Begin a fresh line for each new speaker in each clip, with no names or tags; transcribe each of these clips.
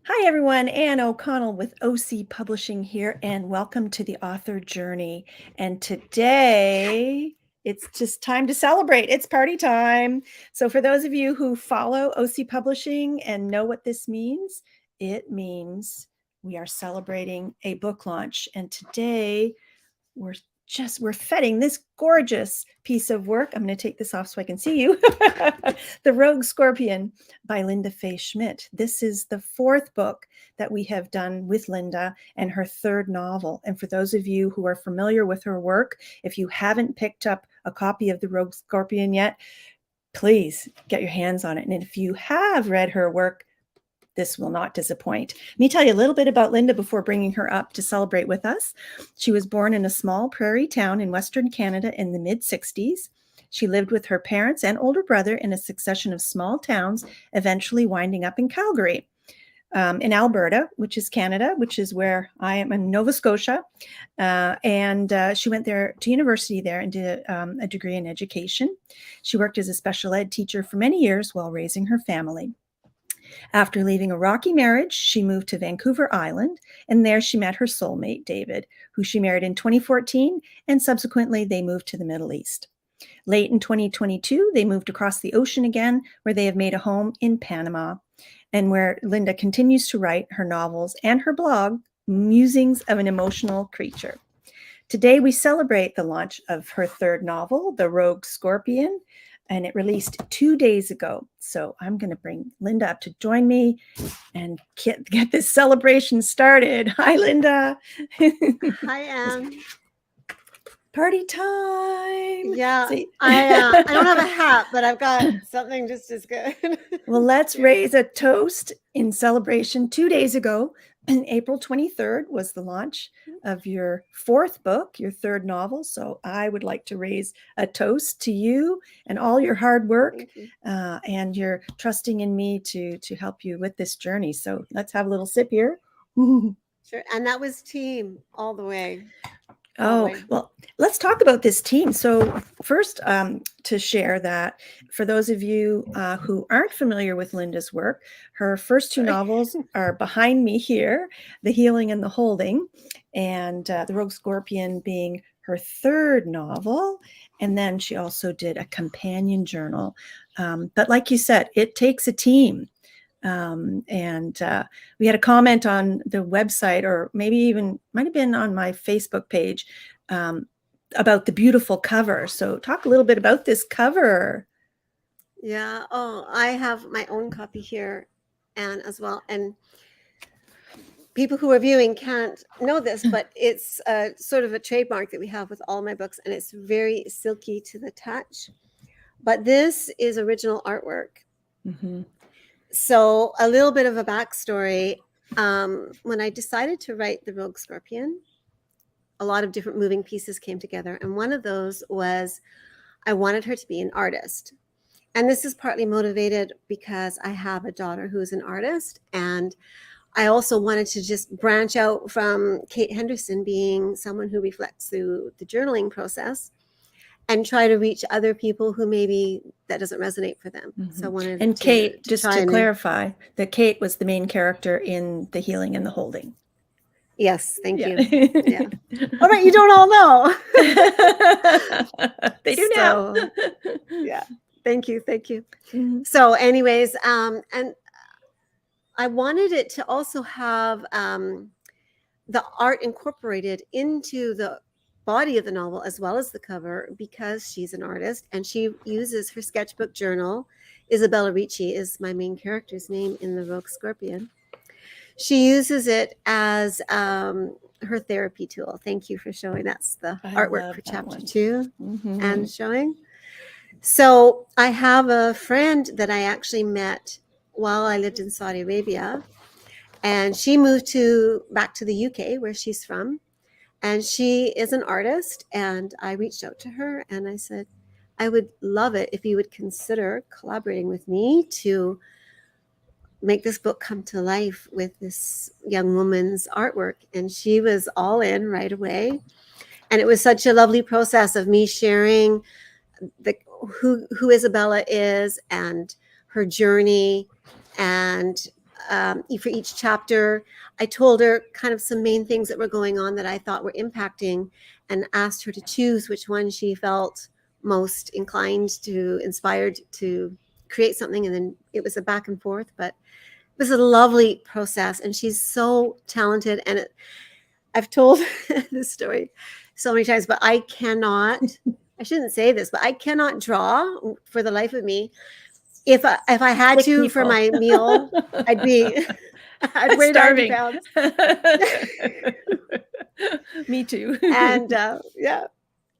Hi, everyone. Anne O'Connell with OC Publishing here, and welcome to the Author Journey. And today, it's just time to celebrate. It's party time. So for those of you who follow OC Publishing and know what this means, it means we are celebrating a book launch. And today, we're fetting this gorgeous piece of work. I'm going to take this off so I can see you. The Rogue Scorpion by Lynda Faye Schmidt. This is the fourth book that we have done with Lynda and her third novel. And for those of you who are familiar with her work, if you haven't picked up a copy of The Rogue Scorpion yet, please get your hands on it. And if you have read her work, this will not disappoint. Let me tell you a little bit about Lynda before bringing her up to celebrate with us. She was born in a small prairie town in Western Canada in the mid-60s. She lived with her parents and older brother in a succession of small towns, eventually winding up in Calgary. In Alberta, which is Canada, which is where I am in Nova Scotia. And she went there to university there and did a degree in education. She worked as a special ed teacher for many years while raising her family. After leaving a rocky marriage, she moved to Vancouver Island, and there she met her soulmate, David, who she married in 2014, and subsequently they moved to the Middle East. Late in 2022, they moved across the ocean again, where they have made a home in Panama, and where Lynda continues to write her novels and her blog, Musings of an Emotional Creature. Today, we celebrate the launch of her third novel, The Rogue Scorpion, and it released 2 days ago. So I'm going to bring Lynda up to join me and get this celebration started. Hi, Lynda.
Hi, Anne.
Party time.
Yeah, I don't have a hat, but I've got something just as good.
Well, let's raise a toast in celebration. 2 days ago, April 23rd, was the launch of your fourth book, your third novel. So I would like to raise a toast to you and all your hard work and your trusting in me to help you with this journey. So let's have a little sip here.
Sure. And that was team all the way.
Oh, well, let's talk about this team. So first, to share that for those of you who aren't familiar with Lynda's work, her first two novels are behind me here, The Healing and the Holding, and The Rogue Scorpion being her third novel. And then she also did a companion journal. But like you said, it takes a team. We had a comment on the website, or maybe even might have been on my Facebook page, about the beautiful cover. So talk a little bit about this cover.
Yeah. Oh, I have my own copy here, Anne, as well. And people who are viewing can't know this, but it's sort of a trademark that we have with all my books, and it's very silky to the touch. But this is original artwork.
Mm-hmm.
So a little bit of a backstory. When I decided to write The Rogue Scorpion, a lot of different moving pieces came together. And one of those was I wanted her to be an artist. And this is partly motivated because I have a daughter who's an artist. And I also wanted to just branch out from Kate Henderson being someone who reflects through the journaling process and try to reach other people who maybe that doesn't resonate for them.
Mm-hmm.
So I wanted
and Kate, just to clarify, that Kate was the main character in The Healing and the Holding.
Yes, thank you. Yeah. All right, you don't all know.
They do now.
Yeah. Thank you. Mm-hmm. So anyways, and I wanted it to also have the art incorporated into the body of the novel as well as the cover, because she's an artist and she uses her sketchbook journal. Isabella Ricci is my main character's name in The Rogue Scorpion. She uses it as her therapy tool. Thank you for showing. That's the artwork for chapter 2 and showing. So I have a friend that I actually met while I lived in Saudi Arabia, and she moved back to the UK where she's from. And she is an artist, and I reached out to her and I said, I would love it if you would consider collaborating with me to make this book come to life with this young woman's artwork. And she was all in right away. And it was such a lovely process of me sharing who Isabella is and her journey, and for each chapter. I told her kind of some main things that were going on that I thought were impacting, and asked her to choose which one she felt most inclined to, inspired to create something. And then it was a back and forth, but it was a lovely process. And she's so talented. And I've told this story so many times, but I shouldn't say this, but I cannot draw for the life of me. If I had to for my meal, I'd weigh 90
Starving.
pounds.
Me too.
And yeah,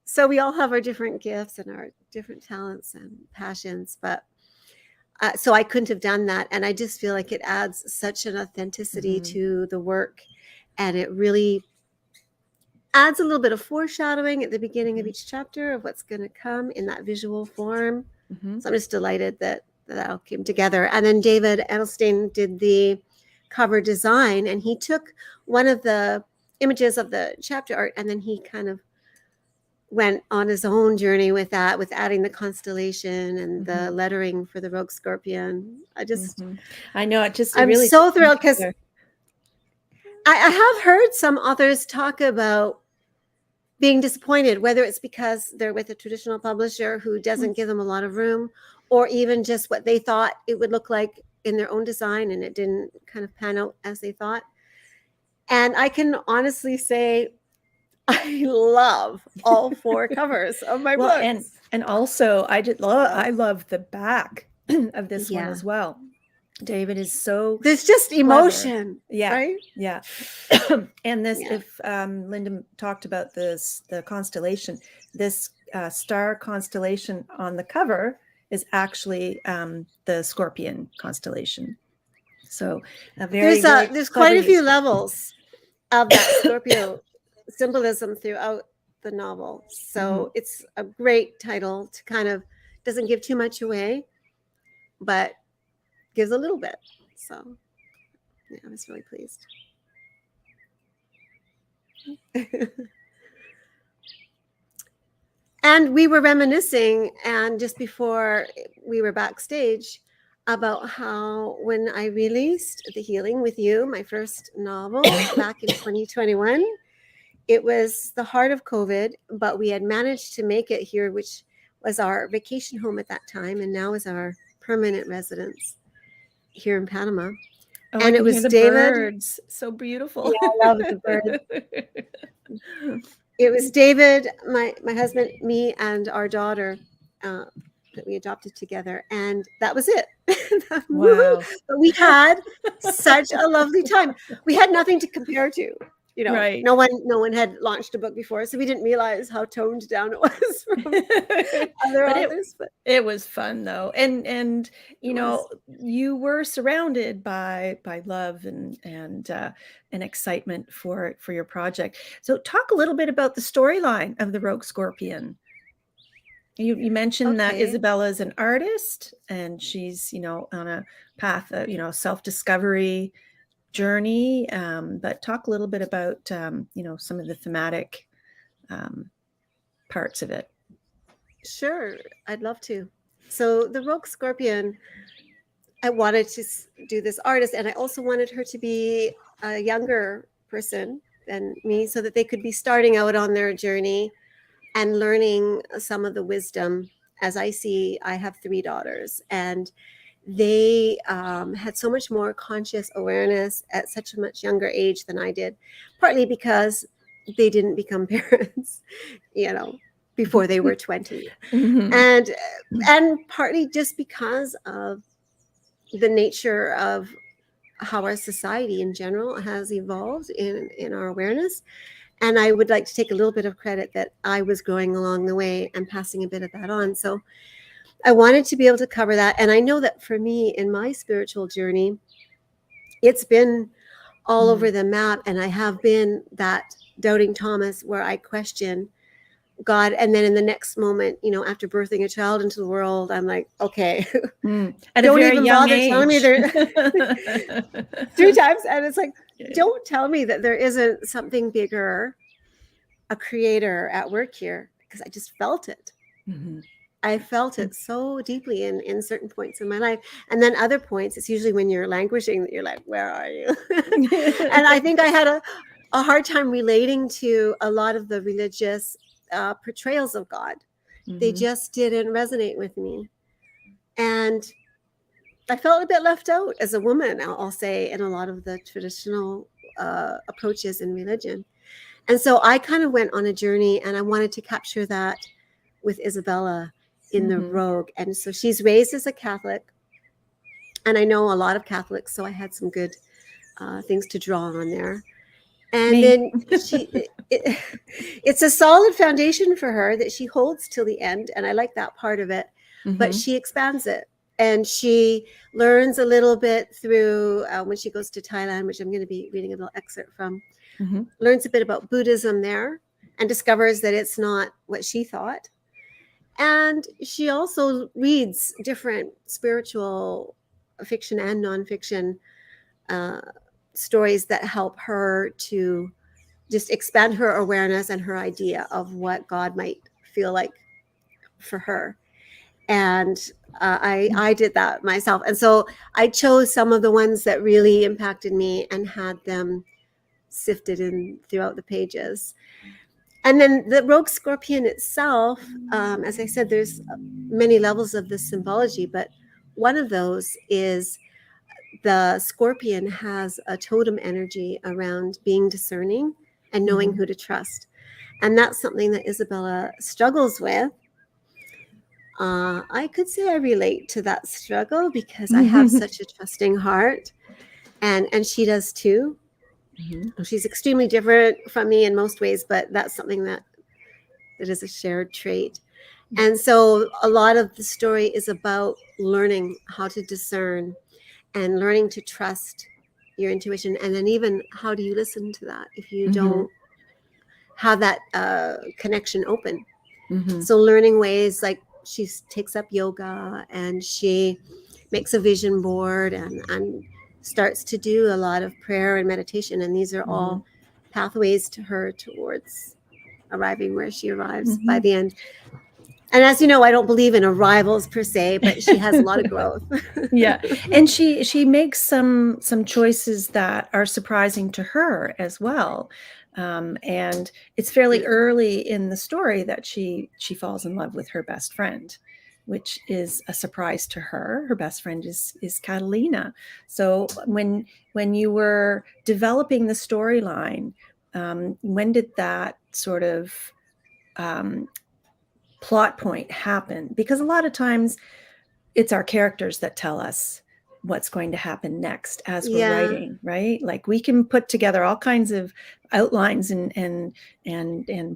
so we all have our different gifts and our different talents and passions, but so I couldn't have done that. And I just feel like it adds such an authenticity to the work, and it really adds a little bit of foreshadowing at the beginning of each chapter of what's going to come in that visual form. So I'm just delighted that all came together. And then David Edelstein did the cover design, and he took one of the images of the chapter art, and then he kind of went on his own journey with that, with adding the constellation and the lettering for the rogue scorpion.
I know it just,
I'm
really
so thrilled, because I have heard some authors talk about being disappointed, whether it's because they're with a traditional publisher who doesn't give them a lot of room, or even just what they thought it would look like in their own design and it didn't kind of pan out as they thought. And I can honestly say I love all 4 covers of my books.
And also I love the back of this one as well. David is so,
there's just emotion.
Yeah.
Right?
Yeah. And this, if Lynda talked about this, the constellation, this star constellation on the cover is actually the Scorpion constellation. So
there's quite a few levels of that Scorpio symbolism throughout the novel. So it's a great title to kind of, doesn't give too much away, but gives a little bit. So yeah, I was really pleased. And we were reminiscing, and just before we were backstage, about how when I released The Healing with You, my first novel back in 2021, it was the heart of COVID, but we had managed to make it here, which was our vacation home at that time, and now is our permanent residence here in Panama.
Oh,
and it was David.
Birds. So beautiful.
Yeah, I love the birds. It was David, my husband, me, and our daughter that we adopted together, and that was it.
Wow.
But we had such a lovely time. We had nothing to compare to. You know,
right.
No one had launched a book before, so we didn't realize how toned down it was from other authors. But
it was fun, though, and you know, you were surrounded by love and excitement for your project. So, talk a little bit about the storyline of the Rogue Scorpion. You mentioned that Isabella is an artist, and she's, you know, on a path of, you know, self-discovery journey, but talk a little bit about you know, some of the thematic parts of it.
Sure, I'd love to. So the Rogue Scorpion, I wanted to do this artist, and I also wanted her to be a younger person than me, so that they could be starting out on their journey and learning some of the wisdom. As I have 3 daughters, and they had so much more conscious awareness at such a much younger age than I did, partly because they didn't become parents, you know, before they were 20. And partly just because of the nature of how our society in general has evolved in our awareness. And I would like to take a little bit of credit that I was growing along the way and passing a bit of that on. So I wanted to be able to cover that. And I know that for me, in my spiritual journey, it's been all over the map. And I have been that doubting Thomas where I question God. And then in the next moment, you know, after birthing a child into the world, I'm like, okay,
at
don't
a very
even
young
bother
age.
telling me there 3 times. And it's like, don't tell me that there isn't something bigger, a creator at work here, because I just felt it. I felt it so deeply in certain points in my life. And then other points, it's usually when you're languishing that you're like, where are you? And I think I had a hard time relating to a lot of the religious portrayals of God. They just didn't resonate with me. And I felt a bit left out as a woman, I'll say, in a lot of the traditional approaches in religion. And so I kind of went on a journey, and I wanted to capture that with Isabella in the Rogue. And so she's raised as a Catholic, and I know a lot of Catholics, so I had some good things to draw on there. And then it's a solid foundation for her that she holds till the end, and I like that part of it. But she expands it, and she learns a little bit through when she goes to Thailand, which I'm going to be reading a little excerpt from. Learns a bit about Buddhism there, and discovers that it's not what she thought. And she also reads different spiritual fiction and nonfiction stories that help her to just expand her awareness and her idea of what God might feel like for her. And I did that myself. And so I chose some of the ones that really impacted me and had them sifted in throughout the pages. And then the Rogue Scorpion itself, as I said, there's many levels of this symbology, but one of those is the scorpion has a totem energy around being discerning and knowing who to trust. And that's something that Isabella struggles with. I could say I relate to that struggle because I have such a trusting heart, and she does too. She's extremely different from me in most ways, but that's something that is a shared trait. And so a lot of the story is about learning how to discern and learning to trust your intuition. And then even how do you listen to that if you don't have that connection open? So learning ways, like she takes up yoga and she makes a vision board and starts to do a lot of prayer and meditation. And these are all pathways to her towards arriving where she arrives by the end. And as you know, I don't believe in arrivals per se, but she has a lot of growth.
Yeah. And she makes some choices that are surprising to her as well. And it's fairly early in the story that she falls in love with her best friend, which is a surprise to her. Her best friend is Catalina. So when you were developing the storyline, when did that sort of plot point happen? Because a lot of times it's our characters that tell us what's going to happen next as we're writing, right? Like we can put together all kinds of outlines and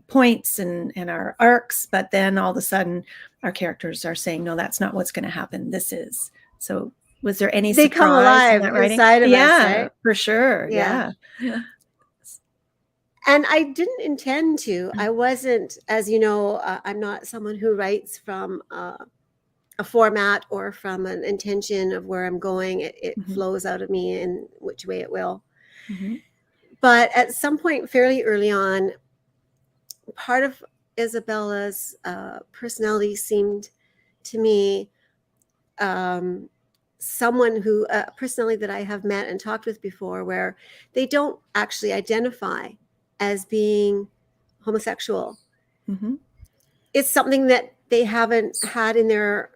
points and our arcs, but then all of a sudden our characters are saying, no, that's not what's going to happen. This is. So was there any
They
surprise
come alive
in that writing?
inside of us, right?
For sure. Yeah.
And I didn't intend to. I wasn't, as you know, I'm not someone who writes from a format or from an intention of where I'm going. It flows out of me in which way it will. But at some point fairly early on, part of Isabella's personality seemed to me someone who, a personality that I have met and talked with before, where they don't actually identify as being homosexual. It's something that they haven't had in their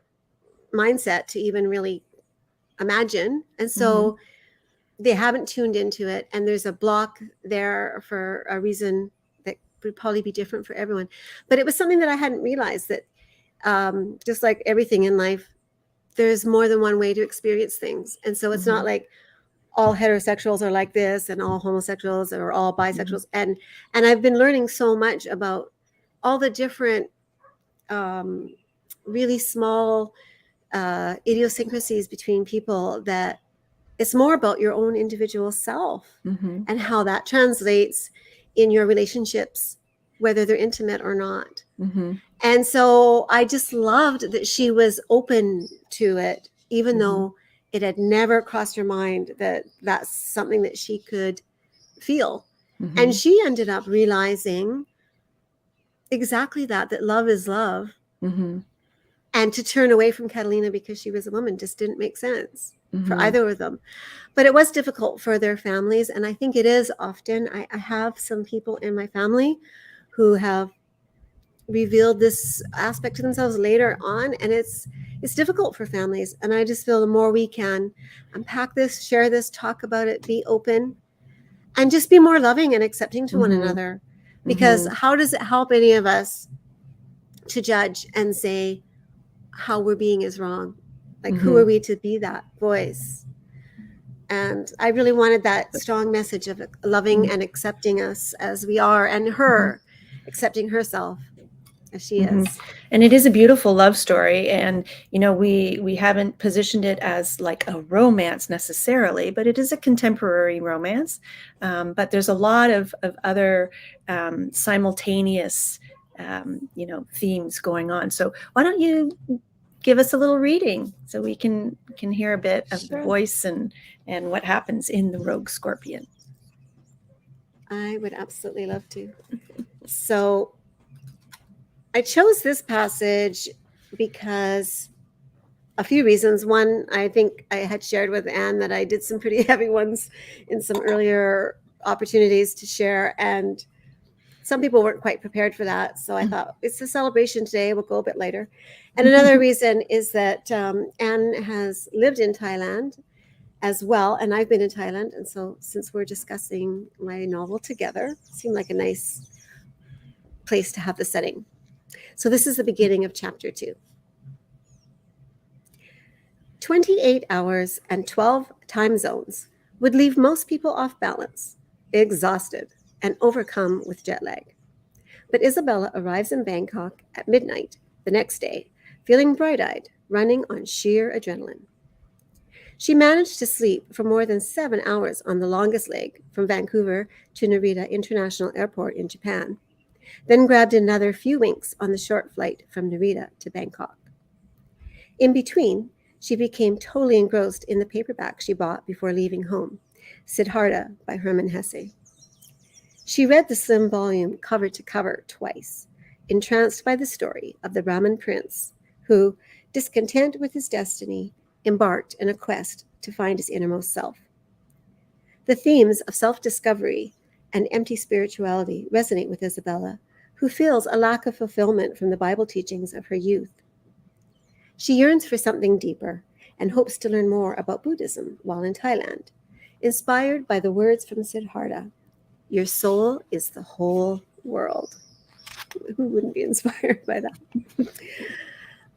mindset to even really imagine. And so they haven't tuned into it. And there's a block there for a reason that would probably be different for everyone. But it was something that I hadn't realized, that just like everything in life, there's more than one way to experience things. And so it's not like all heterosexuals are like this and all homosexuals or all bisexuals. And I've been learning so much about all the different really small idiosyncrasies between people, that it's more about your own individual self and how that translates in your relationships, whether they're intimate or not. And so I just loved that she was open to it, even though it had never crossed her mind that that's something that she could feel. And she ended up realizing exactly that love is love. And to turn away from Catalina because she was a woman just didn't make sense for
Mhm.
either of them. But it was difficult for their families. And I think it is often. I have some people in my family who have revealed this aspect to themselves later on. And it's difficult for families. And I just feel the more we can unpack this, share this, talk about it, be open, and just be more loving and accepting to one
Mhm.
another. Because
Mhm.
how does it help any of us to judge and say how we're being is wrong? Like, who are
Mhm.
we to be that voice? And I really wanted that strong message of loving and accepting us as we are, and her accepting herself as she
Mhm.
is.
And it is a beautiful love story, and we haven't positioned it as like a romance necessarily, but it is a contemporary romance. But there's a lot of other simultaneous themes going on. So why don't you give us a little reading so we can hear a bit of the
Sure.
voice and what happens in the Rogue Scorpion.
I would absolutely love to. So I chose this passage because a few reasons. One, I think I had shared with Anne that I did some pretty heavy ones in some earlier opportunities to share, and some people weren't quite prepared for that. So I thought, it's a celebration today, we'll go a bit later. And another reason is that Anne has lived in Thailand as well, and I've been in Thailand. And so since we're discussing my novel together, it seemed like a nice place to have the setting. So this is the beginning of chapter 2. 28 hours and 12 time zones would leave most people off balance, exhausted, and overcome with jet lag. But Isabella arrives in Bangkok at midnight the next day, feeling bright-eyed, running on sheer adrenaline. She managed to sleep for more than 7 hours on the longest leg from Vancouver to Narita International Airport in Japan, then grabbed another few winks on the short flight from Narita to Bangkok. In between, she became totally engrossed in the paperback she bought before leaving home, Siddhartha by Hermann Hesse. She read the slim volume cover to cover twice, entranced by the story of the Brahmin prince who, discontent with his destiny, embarked in a quest to find his innermost self. The themes of self-discovery and empty spirituality resonate with Isabella, who feels a lack of fulfillment from the Bible teachings of her youth. She yearns for something deeper and hopes to learn more about Buddhism while in Thailand, inspired by the words from Siddhartha, "Your soul is the whole world." Who wouldn't be inspired by that?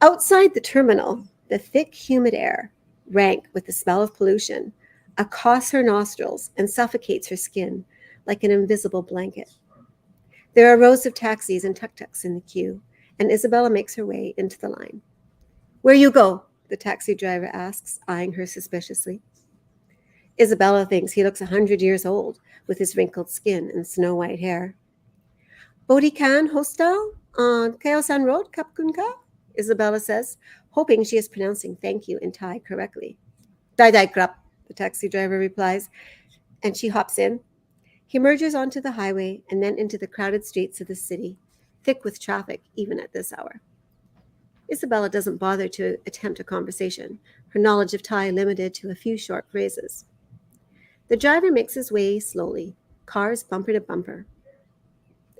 Outside the terminal, the thick, humid air, rank with the smell of pollution, accosts her nostrils and suffocates her skin like an invisible blanket. There are rows of taxis and tuk-tuks in the queue, and Isabella makes her way into the line. "Where you go?" the taxi driver asks, eyeing her suspiciously. Isabella thinks he looks 100 years old with his wrinkled skin and snow-white hair. "Bodhikan Hostel on Kaosan Road, Kapkunka?" Isabella says, hoping she is pronouncing thank you in Thai correctly. "Dai dai krap," the taxi driver replies, and she hops in. He merges onto the highway and then into the crowded streets of the city, thick with traffic even at this hour. Isabella doesn't bother to attempt a conversation, her knowledge of Thai limited to a few short phrases. The driver makes his way slowly, cars bumper to bumper.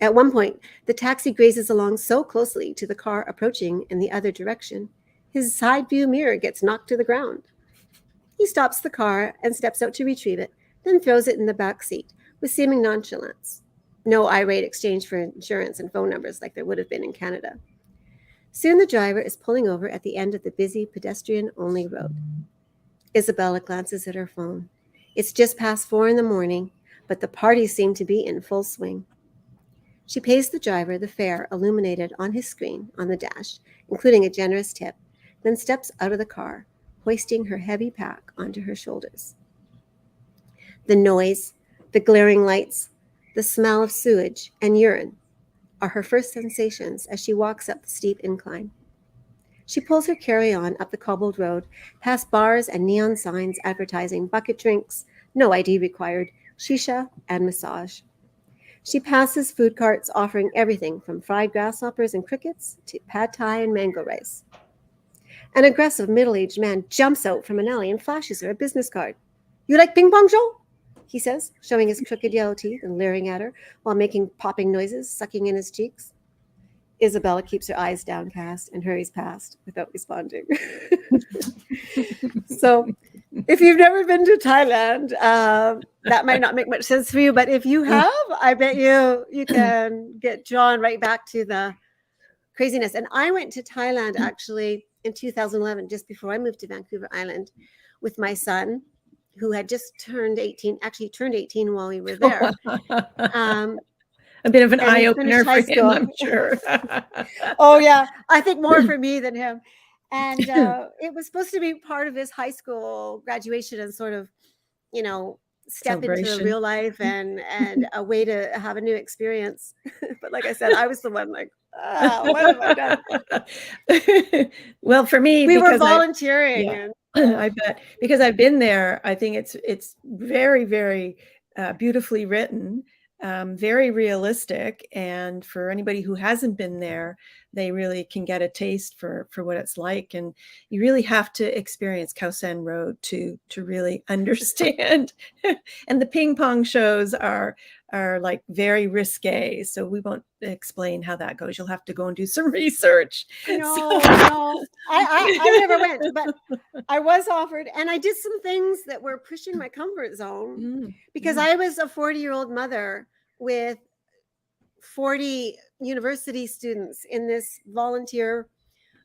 At one point, the taxi grazes along so closely to the car approaching in the other direction, his side view mirror gets knocked to the ground. He stops the car and steps out to retrieve it, then throws it in the back seat with seeming nonchalance. No irate exchange for insurance and phone numbers like there would have been in Canada. Soon the driver is pulling over at the end of the busy pedestrian-only road. Isabella glances at her phone. It's just past 4 in the morning, but the parties seem to be in full swing. She pays the driver the fare illuminated on his screen on the dash, including a generous tip, then steps out of the car, hoisting her heavy pack onto her shoulders. The noise, the glaring lights, the smell of sewage and urine are her first sensations as she walks up the steep incline. She pulls her carry-on up the cobbled road, past bars and neon signs advertising bucket drinks, no ID required, shisha, and massage. She passes food carts offering everything from fried grasshoppers and crickets to pad thai and mango rice. An aggressive middle-aged man jumps out from an alley and flashes her a business card. "You like ping pong, Joe?" he says, showing his crooked yellow teeth and leering at her while making popping noises, sucking in his cheeks. Isabella keeps her eyes downcast and hurries past without responding. So if you've never been to Thailand, that might not make much sense for you, but if you have, I bet you can get drawn right back to the craziness. And I went to Thailand actually in 2011, just before I moved to Vancouver Island, with my son, who had just turned 18, actually turned 18 while we were there.
A bit of an
And he
eye-opener
finished high
for him, I'm
school.
sure.
Oh, yeah. I think more for me than him. And it was supposed to be part of his high school graduation and sort of, you know, step into
Celebration.
real life and a way to have a new experience. But like I said, I was the one like, what have I done?
Well, for me,
We were
because
volunteering.
yeah,
and
I bet, because I've been there, I think it's very, very beautifully written, very realistic. And for anybody who hasn't been there, they really can get a taste for what it's like. And you really have to experience Khao San Road to really understand. And the ping pong shows are like very risque. So we won't explain how that goes. You'll have to go and do some research.
No, I never went, but I was offered, and I did some things that were pushing my comfort zone because I was a 40-year-old mother with 40 university students in this volunteer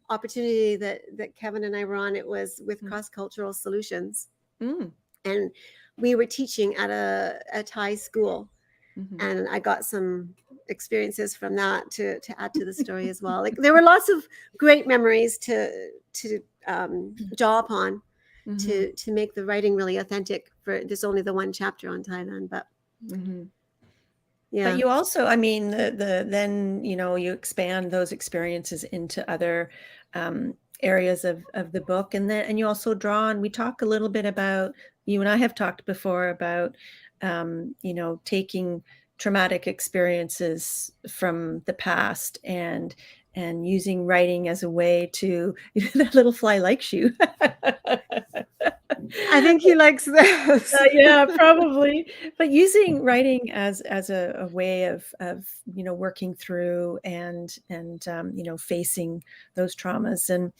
opportunity that Kevin and I were on. It was with Cross-Cultural Solutions. And we were teaching at a Thai school. And I got some experiences from that to add to the story as well. Like there were lots of great memories to draw upon to make the writing really authentic. For there's only the one chapter on Thailand, but yeah.
But you also, I mean, then you expand those experiences into other areas of the book, and you also draw on. We talk a little bit about, you and I have talked before about taking traumatic experiences from the past and using writing as a way to that little fly likes you.
I think he likes this.
Yeah, probably. But using writing as a way of working through and facing those traumas. And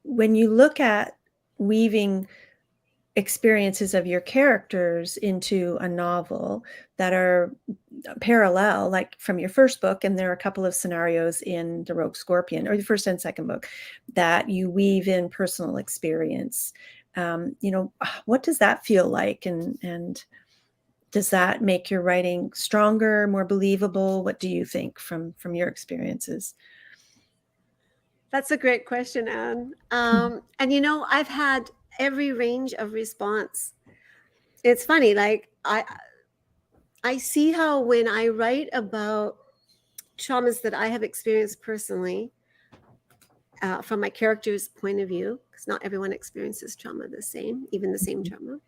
when you look at weaving experiences of your characters into a novel that are parallel, like from your first book, and there are a couple of scenarios in The Rogue Scorpion, or the first and second book, that you weave in personal experience. What does that feel like? And does that make your writing stronger, more believable? What do you think from your experiences?
That's a great question, Anne. And I've had every range of response. It's funny, like I see how when I write about traumas that I have experienced personally, from my character's point of view, because not everyone experiences trauma the same, even the same trauma.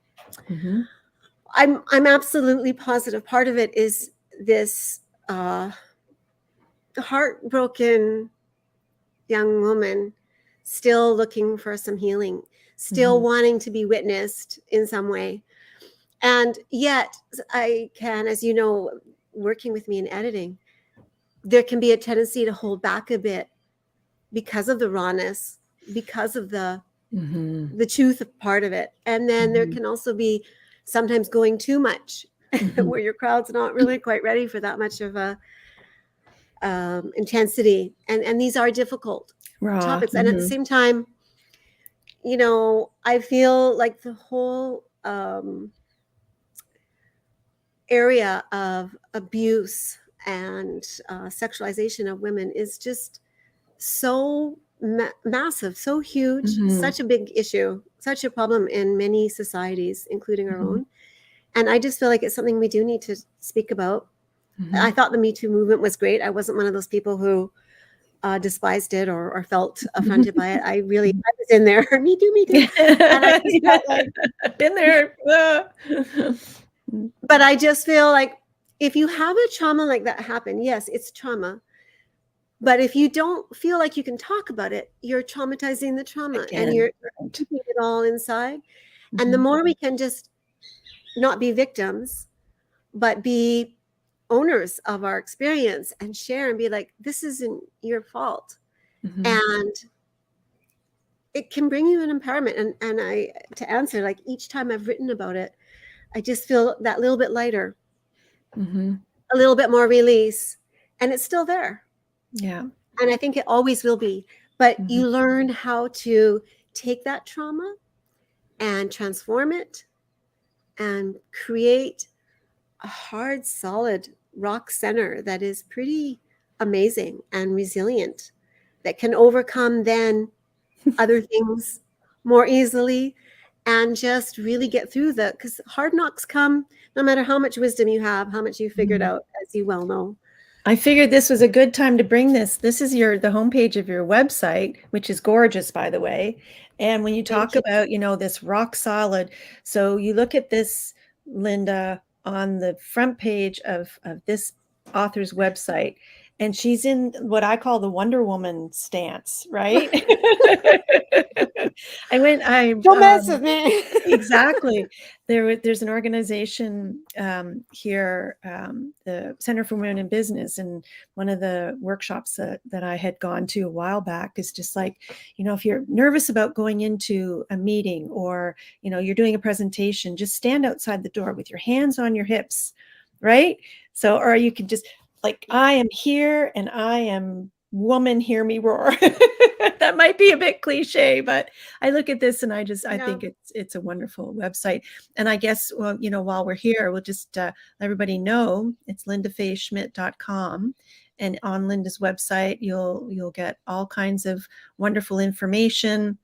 I'm absolutely positive. Part of it is this heartbroken young woman still looking for some healing, still wanting to be witnessed in some way. And yet I can, as you know, working with me in editing, there can be a tendency to hold back a bit because of the rawness, because of the truth part of it. And then there can also be sometimes going too much where your crowd's not really quite ready for that much of a intensity. And these are difficult topics. And at the same time, I feel like the whole area of abuse and sexualization of women is just so massive, so huge, such a big issue, such a problem in many societies, including our own. And I just feel like it's something we do need to speak about. I thought the Me Too movement was great. I wasn't one of those people who despised it or felt affronted by it. I was in there. Me too. And I just felt like
been there.
But I just feel like if you have a trauma like that happen, yes, it's trauma. But if you don't feel like you can talk about it, you're traumatizing the trauma and
Again,
you're
right.
keeping it all inside. And the
Mhm.
more we can just not be victims, but be owners of our experience and share and be like, this isn't your fault.
Mhm.
And it can bring you an empowerment. And I, to answer, like each time I've written about it, I just feel that little bit lighter,
Mhm.
a little bit more release, and it's still there.
Yeah.
And I think it always will be. But
Mhm.
you learn how to take that trauma and transform it and create a hard, solid rock center that is pretty amazing and resilient, that can overcome then other things more easily and just really get through the, because hard knocks come no matter how much wisdom you have, how much you figured
Mhm.
out, as you well know.
I figured this was a good time to bring this. This is the homepage of your website, which is gorgeous, by the way. And when you
Thank
talk
you.
about, this rock solid, so you look at this, Lynda, on the front page of this author's website, and she's in what I call the Wonder Woman stance, right? I
Don't mess with me.
exactly. There's an organization here, the Center for Women in Business, and one of the workshops that I had gone to a while back is just like, if you're nervous about going into a meeting or, you're doing a presentation, just stand outside the door with your hands on your hips, right? So, or you can just like, I am here and I am woman, hear me roar. That might be a bit cliche, but I look at this and I
Yeah.
think it's a wonderful website. And I guess, well, while we're here, we'll just let everybody know it's lindafayschmidt.com. And on Lynda's website, you'll get all kinds of wonderful information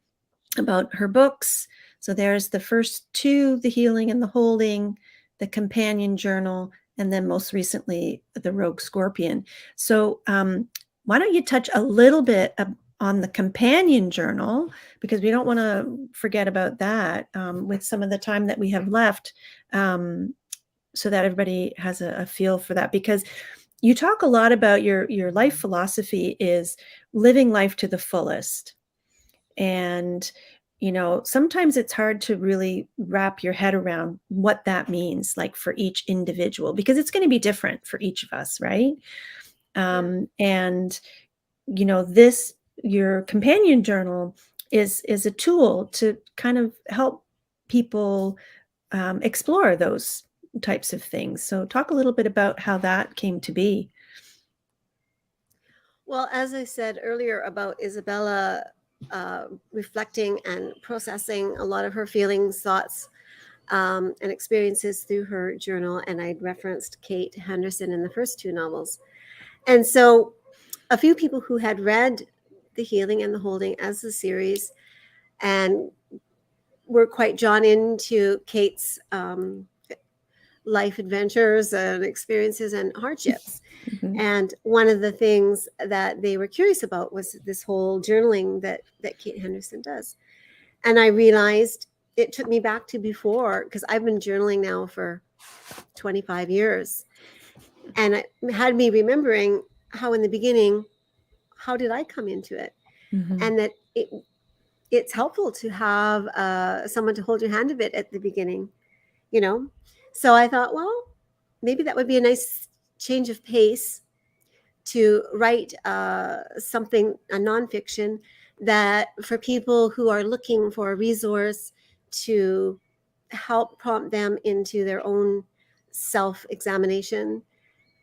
about her books. So there's the first two, The Healing and the Holding, the Companion Journal, and then most recently, The Rogue Scorpion. So why don't you touch a little bit on the Companion Journal, because we don't want to forget about that with some of the time that we have left, so that everybody has a feel for that. Because you talk a lot about your life philosophy is living life to the fullest. And, sometimes it's hard to really wrap your head around what that means, like for each individual, because it's going to be different for each of us, right?
Yeah.
And, this, your companion journal is a tool to kind of help people explore those types of things. So talk a little bit about how that came to be.
Well, as I said earlier about Isabella reflecting and processing a lot of her feelings, thoughts, and experiences through her journal, and I'd referenced Kate Henderson in the first two novels. And so a few people who had read The Healing and the Holding as a series and were quite drawn into Kate's life adventures and experiences and hardships.
Mhm.
And one of the things that they were curious about was this whole journaling that Kate Henderson does. And I realized it took me back to before, because I've been journaling now for 25 years. And it had me remembering how in the beginning, how did I come into it?
Mhm.
And that it's helpful to have someone to hold your hand a bit at the beginning, you know? So I thought, well, maybe that would be a nice change of pace to write something, a nonfiction, that for people who are looking for a resource to help prompt them into their own self examination.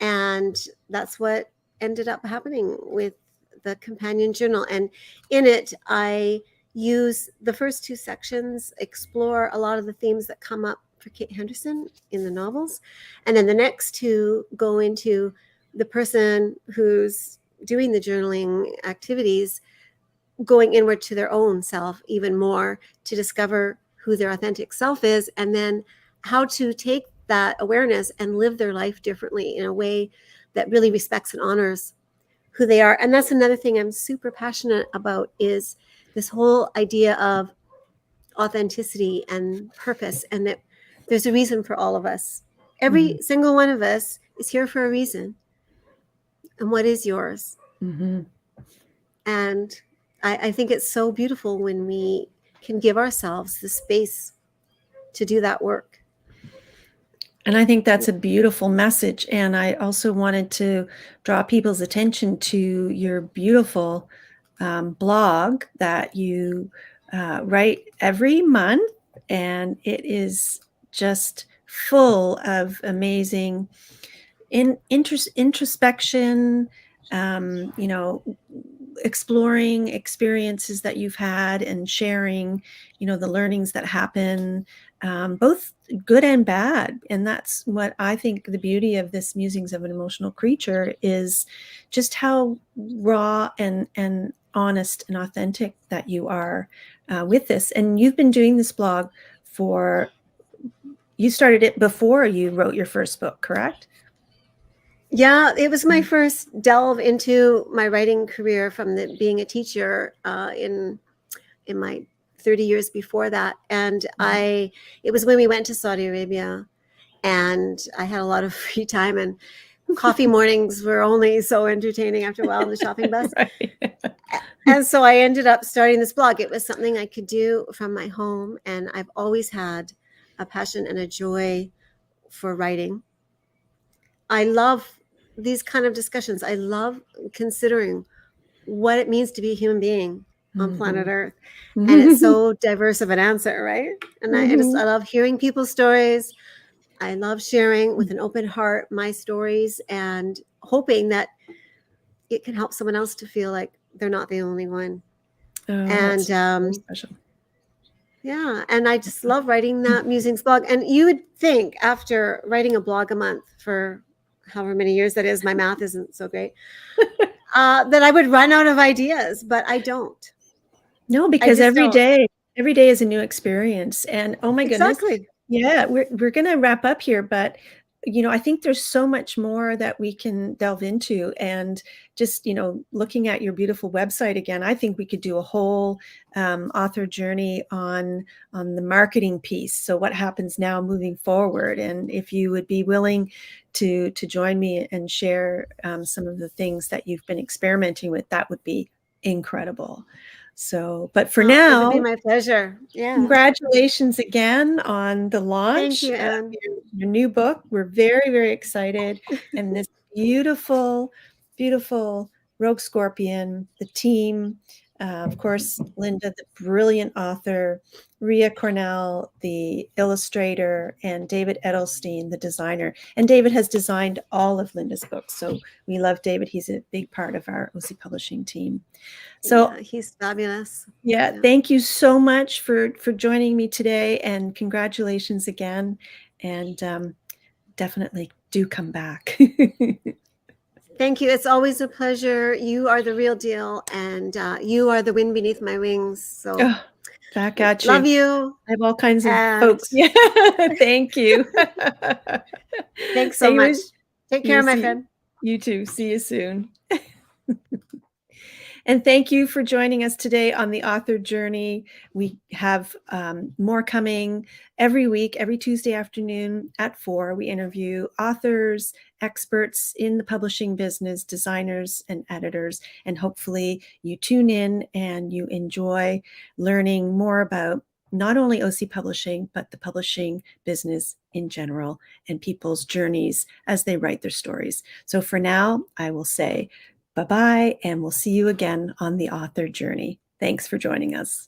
And that's what ended up happening with the companion journal. And in it, I use the first two sections, explore a lot of the themes that come up for Kate Henderson in the novels. And then the next two go into the person who's doing the journaling activities, going inward to their own self even more to discover who their authentic self is, and then how to take that awareness and live their life differently in a way that really respects and honors who they are. And that's another thing I'm super passionate about, is this whole idea of authenticity and purpose, and that there's a reason for all of us. Every
Mhm.
single one of us is here for a reason. And what is yours?
Mhm.
And I think it's so beautiful when we can give ourselves the space to do that work.
And I think that's a beautiful message. And I also wanted to draw people's attention to your beautiful blog that you write every month. And it is just full of amazing introspection, exploring experiences that you've had and sharing, the learnings that happen, both good and bad. And that's what I think the beauty of this Musings of an Emotional Creature is, just how raw and honest and authentic that you are with this. And you've been doing this blog you started it before you wrote your first book, correct?
Yeah, it was my first delve into my writing career from being a teacher in my 30 years before that. And it was when we went to Saudi Arabia, and I had a lot of free time, and coffee mornings were only so entertaining after a while in the shopping bus.
Right.
And so I ended up starting this blog. It was something I could do from my home, and I've always had a passion and a joy for writing. I love these kind of discussions. I love considering what it means to be a human being on planet Earth. And it's so diverse of an answer, right? And I love hearing people's stories. I love sharing with an open heart my stories and hoping that it can help someone else to feel like they're not the only one.
Oh,
And
that's very special.
yeah, and I just love writing that musings blog. And you would think after writing a blog a month for however many years that is, my math isn't so great, that I would run out of ideas, but I don't.
No, because every day is a new experience. And oh my goodness.
Exactly.
Yeah, we're going to wrap up here, but I think there's so much more that we can delve into. And just, looking at your beautiful website again, I think we could do a whole author journey on the marketing piece. So what happens now moving forward? And if you would be willing to join me and share some of the things that you've been experimenting with, that would be incredible. So, but for now,
it would be my pleasure. Yeah.
Congratulations again on the launch.
Thank you, Anne.
Your new book. We're very, very excited. And this beautiful, beautiful Rogue Scorpion, the team, of course, Lynda, the brilliant author, Ria Cornell, the illustrator, and David Edelstein, the designer. And David has designed all of Lynda's books. So we love David. He's a big part of our OC Publishing team. So
yeah, he's fabulous.
Yeah, thank you so much for joining me today, and congratulations again. And definitely do come back.
Thank you. It's always a pleasure. You are the real deal, and you are the wind beneath my wings. So
back at you.
Love you.
I have all kinds of folks. Yeah, thank you.
Thanks so much. Take care, my friend.
You too. See you soon. And thank you for joining us today on the author journey. We have more coming every week, every Tuesday afternoon at 4. We interview authors, experts in the publishing business, designers and editors, and hopefully you tune in and you enjoy learning more about not only OC Publishing, but the publishing business in general and people's journeys as they write their stories. So for now, I will say bye-bye, and we'll see you again on the author journey. Thanks for joining us.